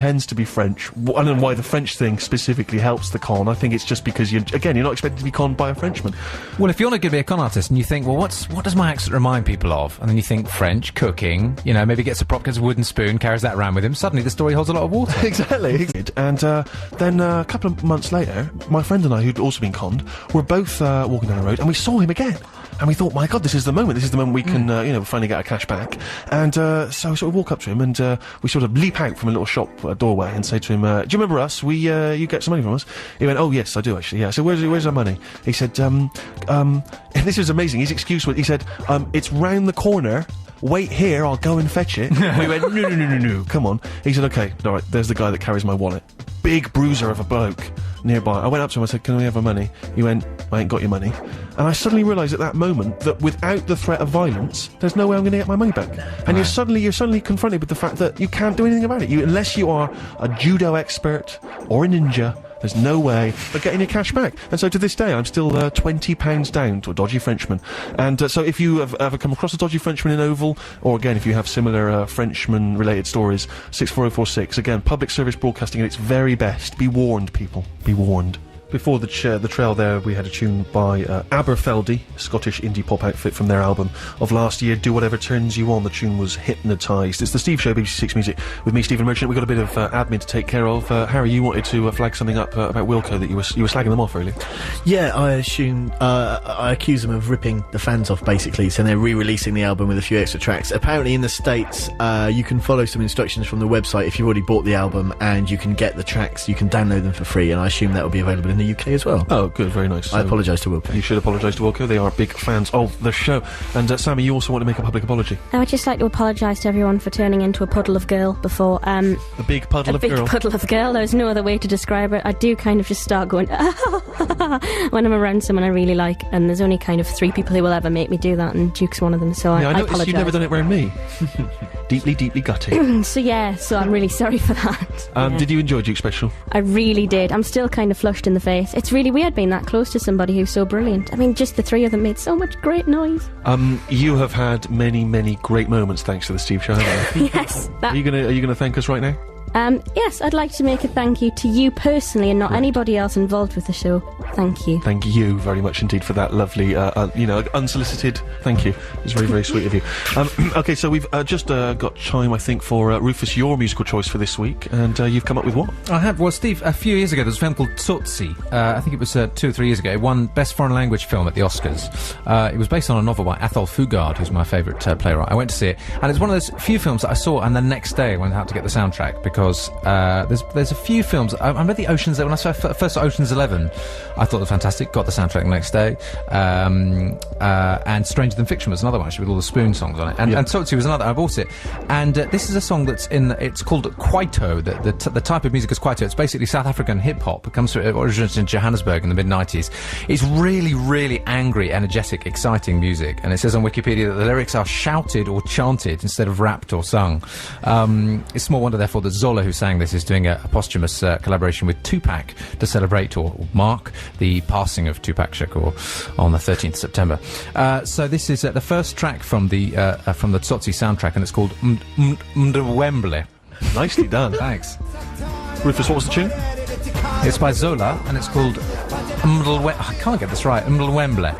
tends to be French. I don't know why the French thing specifically helps the con. I think it's just because you're not expected to be conned by a Frenchman. Well, if you're not going to be a con artist and you think, well, what does my accent remind people of? And then you think French, cooking, maybe gets a wooden spoon, carries that around with him, suddenly the story holds a lot of water. Exactly. And then a couple of months later, my friend and I, who'd also been conned, were both walking down the road and we saw him again. And we thought, my God, this is the moment we can, finally get our cash back. And so we sort of walk up to him and we sort of leap out from a little shop doorway and say to him, do you remember us? You get some money from us? He went, oh, yes, I do, actually, yeah. So where's our money? He said, this was amazing. His excuse was, he said, it's round the corner. Wait here, I'll go and fetch it. We went, no, come on. He said, okay, alright, there's the guy that carries my wallet. Big bruiser of a bloke nearby. I went up to him, I said, can we have our money? He went, I ain't got your money. And I suddenly realised at that moment that without the threat of violence, there's no way I'm going to get my money back. And you're suddenly confronted with the fact that you can't do anything about it. Unless you are a judo expert or a ninja, there's no way of getting your cash back. And so to this day, I'm still £20 down to a dodgy Frenchman. And so if you have ever come across a dodgy Frenchman in Oval, or again, if you have similar Frenchman-related stories, 64046, again, public service broadcasting at its very best. Be warned, people. Be warned. Before the trail there, we had a tune by Aberfeldy, Scottish indie pop outfit from their album of last year, Do Whatever Turns You On. The tune was Hypnotised. It's the Steve Show, BBC Six Music, with me, Stephen Merchant. We've got a bit of admin to take care of. Harry, you wanted to flag something up about Wilco, that you were slagging them off earlier. Yeah, I assume, I accuse them of ripping the fans off, basically, so they're re-releasing the album with a few extra tracks. Apparently in the States, you can follow some instructions from the website if you've already bought the album, and you can get the tracks, you can download them for free, and I assume that will be available in the UK as well. Oh, good, very nice. I apologise to Wilco. You should apologise to Wilco. They are big fans of the show. And Sammy, you also want to make a public apology. I would just like to apologise to everyone for turning into a puddle of girl before. A big puddle of girl. A big puddle of girl. There's no other way to describe it. I do kind of just start going when I'm around someone I really like, and there's only kind of 3 people who will ever make me do that, and Duke's one of them. So I apologise. You've never done it around me. Deeply, deeply gutted. So I'm really sorry for that. Did you enjoy Duke's special? I really did. I'm still kind of flushed in the face. It's really weird being that close to somebody who's so brilliant. I mean, just the 3 of them made so much great noise. You have had many, many great moments thanks to the Steve Show, haven't you? Yes. Are you gonna thank us right now? Yes, I'd like to make a thank you to you personally and not anybody else involved with the show. Thank you. Thank you very much indeed for that lovely, unsolicited thank you. It's very, very sweet of you. Okay, so we've just got time, I think, for Rufus, your musical choice for this week, and you've come up with what? I have. Well, Steve, a few years ago, there was a film called Tootsie. I think it was 2 or 3 years ago. It won Best Foreign Language Film at the Oscars. It was based on a novel by Athol Fugard, who's my favourite playwright. I went to see it, and it's one of those few films that I saw, and the next day I went out to get the soundtrack, because there's a few films. I read the Ocean's. When I first saw Ocean's 11, I thought it was fantastic. Got the soundtrack the next day, and Stranger Than Fiction was another one, actually, with all the Spoon songs on it. And Tootsie was another. I bought it, and this is a song that's it's called Kwaito. The type of music is Kwaito. It's basically South African hip hop. It comes from originates in Johannesburg in the mid-90s. It's really, really angry, energetic, exciting music. And it says on Wikipedia that the lyrics are shouted or chanted instead of rapped or sung. It's small wonder, therefore, that Zola, who sang this, is doing a posthumous collaboration with Tupac to celebrate or mark the passing of Tupac Shakur on the 13th September. So this is the first track from the Tootsie soundtrack, and it's called Mdwemble. Nicely done. Thanks. Rufus, what was the tune? It's by Zola, and it's called I can't get this right. Mdwemble.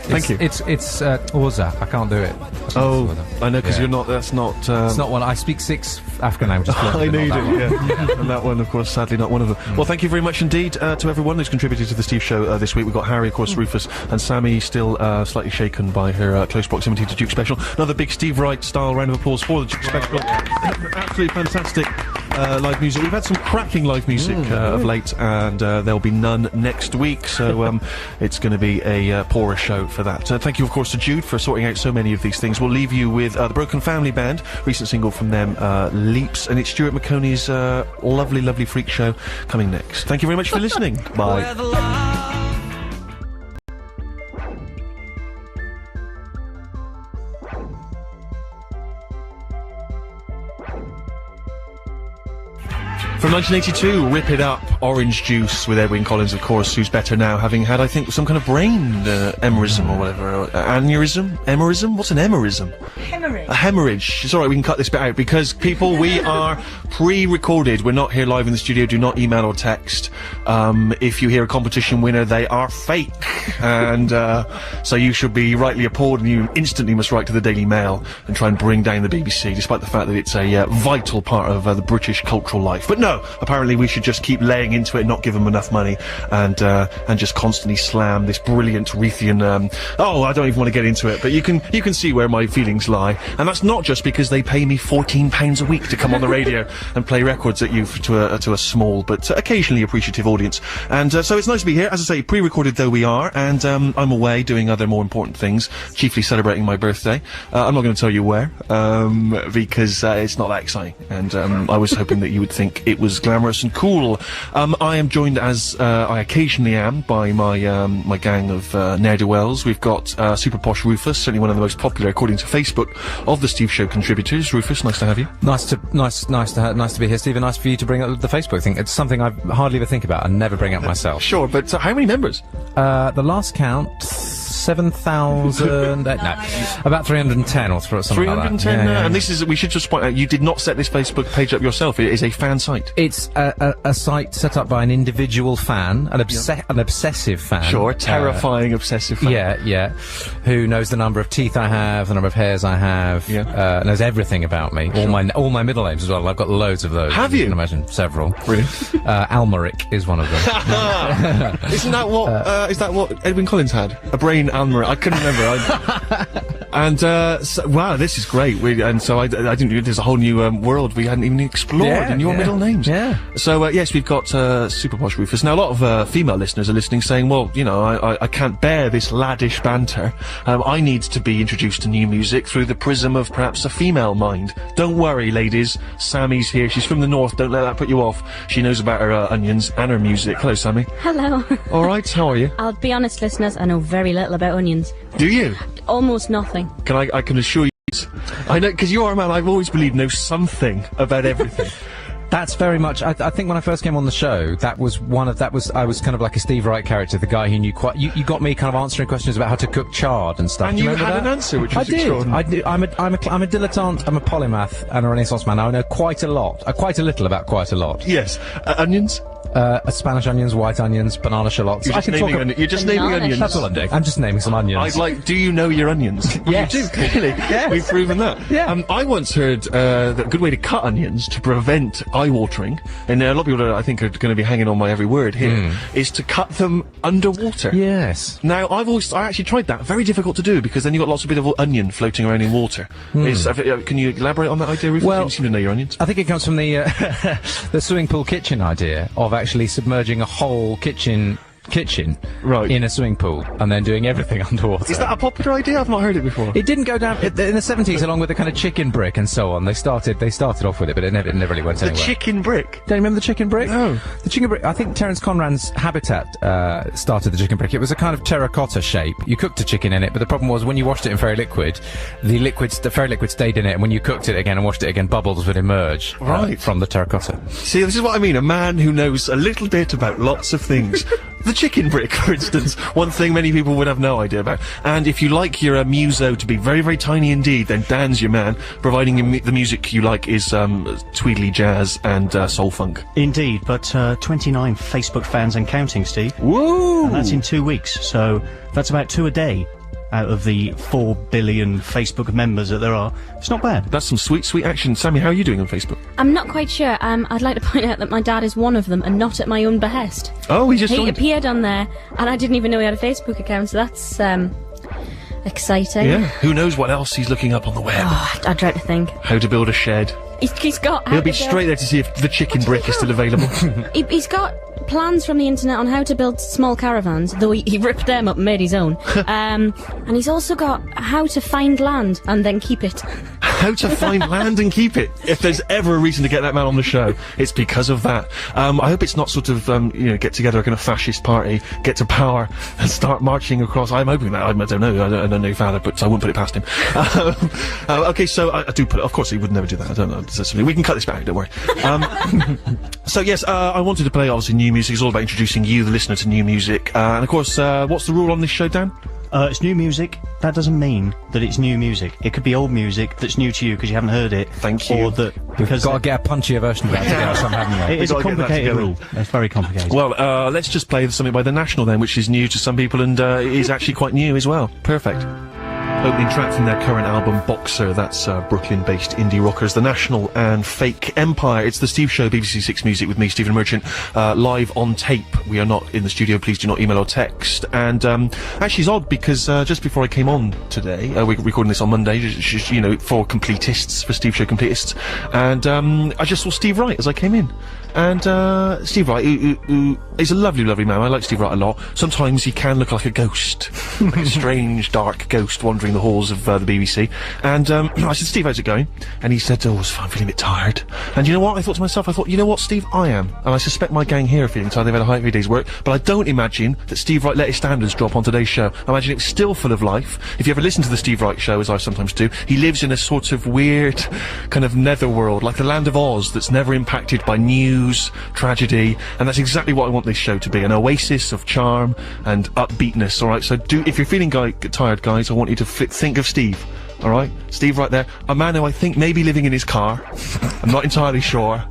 Thank you. It's Oza. I can't do it. Oh, I know, because you're not. That's not. It's not one. I speak 6 African languages. I know you do. Yeah. And that one, of course, sadly not one of them. Well, thank you very much indeed to everyone who's contributed to the Steve Show this week. We've got Harry, of course, Rufus, and Sammy, still slightly shaken by her close proximity to Duke Special. Another big Steve Wright style round of applause for the Duke Special. Absolutely fantastic live music. We've had some cracking live music of late, and there'll be none next week. So it's going to be a poorer show for that. Thank you, of course, to Jude for sorting out so many of these things. We'll leave you with the Broken Family Band, recent single from them, Leaps, and it's Stuart McConey's lovely, lovely freak show coming next. Thank you very much for listening. Bye. From 1982, Rip It Up, Orange Juice, with Edwyn Collins, of course, who's better now, having had, I think, some kind of brain emerism or whatever. Aneurysm? Emerism? What's an emerism? Hemorrhage. A hemorrhage. It's alright, we can cut this bit out, because, people, we are pre-recorded. We're not here live in the studio. Do not email or text. If you hear a competition winner, they are fake. And, so you should be rightly appalled, and you instantly must write to the Daily Mail and try and bring down the BBC, despite the fact that it's a vital part of the British cultural life. But no, apparently we should just keep laying into it, not give them enough money, and just constantly slam this brilliant Ruthian. I don't even want to get into it, but you can see where my feelings lie, and that's not just because they pay me £14 a week to come on the radio and play records at you to a small but occasionally appreciative audience. And so it's nice to be here. As I say, pre-recorded though we are, and I'm away doing other more important things, chiefly celebrating my birthday. I'm not going to tell you where, because it's not that exciting, and I was hoping that you would think it was glamorous and cool. I am joined, as I occasionally am, by my gang of ne'er-do-wells. We've got Super Posh Rufus, certainly one of the most popular, according to Facebook, of the Steve Show contributors. Rufus, nice to have you. Nice to be here, Steve, and nice for you to bring up the Facebook thing. It's something I hardly ever think about and never bring up myself. Sure, but how many members? The last count, 7,000... no, about 310 or something 310, like that. Yeah. And this is, we should just point out, you did not set this Facebook page up yourself. It is a fan site. It's a site set up by an individual fan, an obsessive fan. Sure, terrifying obsessive fan. Yeah, who knows the number of teeth I have, the number of hairs I have, knows everything about me, all my middle names as well. I've got loads of those. Have you? You can imagine, several. Brilliant. Almeric is one of them. Isn't that what, is that what Edwyn Collins had? A brain Almeric. I couldn't remember. And, wow, this is great. So I didn't, there's a whole new, world we hadn't even explored in your middle names. Yeah. So, yes, we've got, Super Posh Rufus. Now, a lot of, female listeners are listening saying, well, you know, I can't bear this laddish banter. I need to be introduced to new music through the prism of perhaps a female mind. Don't worry, ladies. Sammy's here. She's from the north. Don't let that put you off. She knows about her, onions and her music. Hello, Sammy. Hello. All right, how are you? I'll be honest, listeners, I know very little about onions. Do you? Almost nothing. I can assure you, I know, because you're a man I've always believed knows something about everything. That's very much. I think when I first came on the show, I was kind of like a Steve Wright character, the guy who knew quite. You got me kind of answering questions about how to cook chard and stuff. And Do you remember had that? an answer, which was I did. extraordinary. I did. I'm a dilettante. I'm a polymath and a Renaissance man. I know quite a lot, quite a little about quite a lot. Yes. Onions? Spanish onions, white onions, banana shallots. You're just naming onions. That's all I'm doing. I'm just naming some onions. Do you know your onions? Yes. You do, clearly. Yes. We've proven that. Yeah. I once heard that a good way to cut onions to prevent eye-watering, and a lot of people that I think are going to be hanging on my every word here, is to cut them underwater. Yes. Now, I actually tried that. Very difficult to do, because then you've got lots of bit of onion floating around in water. Can you elaborate on that idea, Rufus? Well, you seem to know your onions. I think it comes from the the swimming pool kitchen idea of actually submerging a whole kitchen Right. in a swimming pool and then doing everything underwater. Is that a popular idea? I've not heard it before. It didn't go down in the 70s, along with the kind of chicken brick and so on. They started off with it, but it never really went anywhere. The chicken brick? Don't you remember the chicken brick? No. The chicken brick, I think Terence Conran's Habitat started the chicken brick. It was a kind of terracotta shape. You cooked a chicken in it, but the problem was when you washed it in fairy liquid, the fairy liquid stayed in it, and when you cooked it again and washed it again, bubbles would emerge from the terracotta. See, this is what I mean. A man who knows a little bit about lots of things. The chicken brick, for instance, one thing many people would have no idea about. And if you like your muso to be very, very tiny indeed, then Dan's your man, providing the music you like is Tweedly jazz and soul funk. Indeed, but 29 Facebook fans and counting, Steve. Woo! And that's in 2 weeks, so that's about 2 a day out of the 4 billion Facebook members that there are. It's not bad. That's some sweet, sweet action. Sammy, how are you doing on Facebook? I'm not quite sure. I'd like to point out that my dad is one of them, and not at my own behest. Oh, he He appeared on there, and I didn't even know he had a Facebook account, so that's exciting. Yeah. Who knows what else he's looking up on the web? Oh, I dread to think. How to build a shed. He's got. He'll be straight there to see if the chicken brick is still available. He's got plans from the internet on how to build small caravans, though he ripped them up and made his own. And he's also got how to find land and then keep it. how to find land and keep it. If there's ever a reason to get that man on the show, it's because of that. I hope it's not sort of, get together a kind of fascist party, get to power, and start marching across. I'm hoping that. I don't know. I don't know your father, but I wouldn't put it past him. Okay, so I do put it. Of course, he would never do that. I don't know. We can cut this back. Don't worry. So yes, I wanted to play obviously new music. It's all about introducing you, the listener, to new music. And of course, what's the rule on this show, Dan? It's new music. That doesn't mean that it's new music. It could be old music that's new to you because you haven't heard it. Thank you. Or that because Got to get a punchier version of that together somehow, haven't we? it is a gotta get that complicated together. rule. It's very complicated. Well, let's just play something by The National then, which is new to some people and is actually quite new as well. Perfect. Opening track from their current album, Boxer. That's Brooklyn-based indie rockers, The National and Fake Empire. It's the Steve Show, BBC Six Music, with me, Stephen Merchant, live on tape. We are not in the studio. Please do not email or text. And actually, it's odd because just before I came on today, we're recording this on Monday, for completists, for Steve Show completists, and I just saw Steve Wright as I came in. And Steve Wright, who is a lovely, lovely man. I like Steve Wright a lot. Sometimes he can look like a ghost, like a strange, dark ghost wandering the halls of the BBC. And I said, Steve, how's it going? And he said, oh, it's fine, I'm feeling a bit tired. And you know what? I thought to myself, you know what, Steve? I am. And I suspect my gang here are feeling tired. They've had a high day's work. But I don't imagine that Steve Wright let his standards drop on today's show. I imagine it was still full of life. If you ever listen to the Steve Wright show, as I sometimes do, he lives in a sort of weird kind of netherworld, like the Land of Oz, that's never impacted by news, tragedy, and that's exactly what I want this show to be, an oasis of charm and upbeatness. Alright, so if you're feeling tired, guys, I want you to think of Steve. Alright? Steve right there. A man who I think may be living in his car. I'm not entirely sure.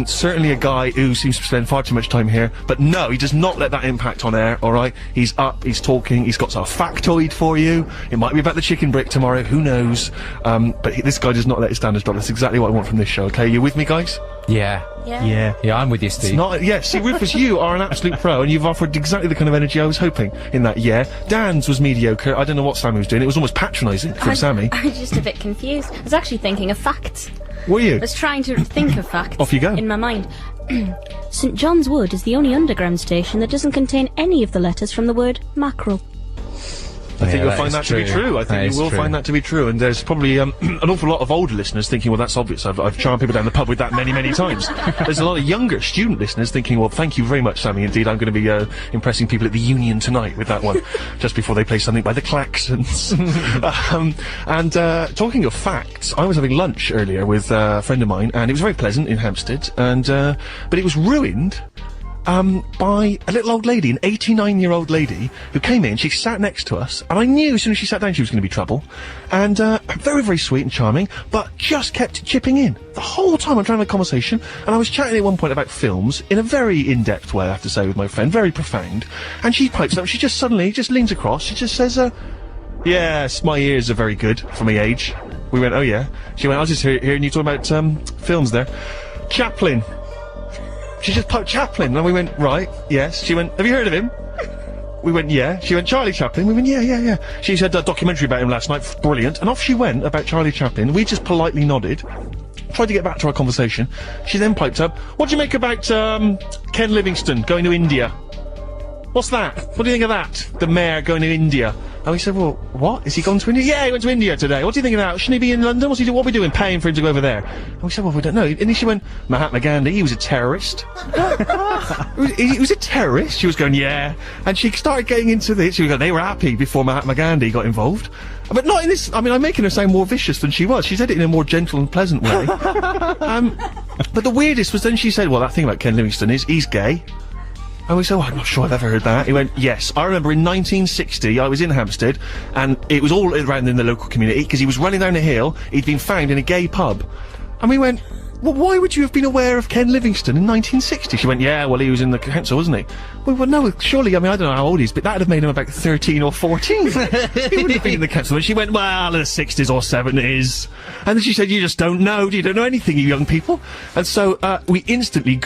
Certainly a guy who seems to spend far too much time here. But no, he does not let that impact on air, alright? He's up, he's talking, he's got a factoid for you. It might be about the chicken brick tomorrow, who knows? But this guy does not let his standards drop. That's exactly what I want from this show, okay? You with me, guys? Yeah. Yeah, I'm with you, Steve. See, Rufus, you are an absolute pro, and you've offered exactly the kind of energy I was hoping in that, Dan's was mediocre. I don't know what Sammy was doing. It was almost patronising from Sammy. I'm just a bit confused. I was actually thinking of facts. Were you? I was trying to think of facts. Off you go. In my mind. St John's Wood is the only underground station that doesn't contain any of the letters from the word mackerel. I think you'll find that to be true. I think you will find that to be true. And there's probably an awful lot of older listeners thinking, well, that's obvious. I've charmed people down the pub with that many, many times. There's a lot of younger student listeners thinking, well, thank you very much, Sammy. Indeed, I'm going to be impressing people at the Union tonight with that one, just before they play something by the Claxons. Talking of facts, I was having lunch earlier with a friend of mine, and it was very pleasant in Hampstead, but it was ruined by a little old lady, an 89-year-old lady, who came in. She sat next to us, and I knew as soon as she sat down she was going to be trouble. And very, very sweet and charming, but just kept chipping in the whole time. I'm trying to have a conversation, and I was chatting at one point about films in a very in-depth way, I have to say, with my friend, very profound. And she pipes up. She just suddenly leans across. She just says, "Yes, my ears are very good for my age." We went, "Oh yeah." She went, "I was just hearing you talking about films there." Chaplin. She just piped Chaplin, and we went, right, yes. She went, have you heard of him? We went, yeah. She went, Charlie Chaplin? We went, yeah. She said a documentary about him last night, brilliant. And off she went about Charlie Chaplin. We just politely nodded, tried to get back to our conversation. She then piped up, what do you make about, Ken Livingstone going to India? What's that? What do you think of that? The mayor going to India. And we said, well, what? Is he gone to India? Yeah, he went to India today. What do you think of that? Shouldn't he be in London? What are we doing? Paying for him to go over there? And we said, well, we don't know. And then she went, Mahatma Gandhi, he was a terrorist. he was a terrorist? She was going, yeah. And she started getting into this. She was going, they were happy before Mahatma Gandhi got involved. But not in this, I mean, I'm making her sound more vicious than she was. She said it in a more gentle and pleasant way. But the weirdest was then she said, well, that thing about Ken Livingstone is, he's gay. And we said, I'm not sure I've ever heard that. He went, yes. I remember in 1960, I was in Hampstead, and it was all around in the local community, because he was running down a hill, he'd been found in a gay pub. And we went, well, why would you have been aware of Ken Livingstone in 1960? She went, yeah, well, he was in the council, wasn't he? We went, no, surely, I mean, I don't know how old he is, but that'd have made him about 13 or 14. He wouldn't have been in the council. And she went, well, in the 60s or 70s. And then she said, you just don't know. You don't know anything, you young people. And so, we instantly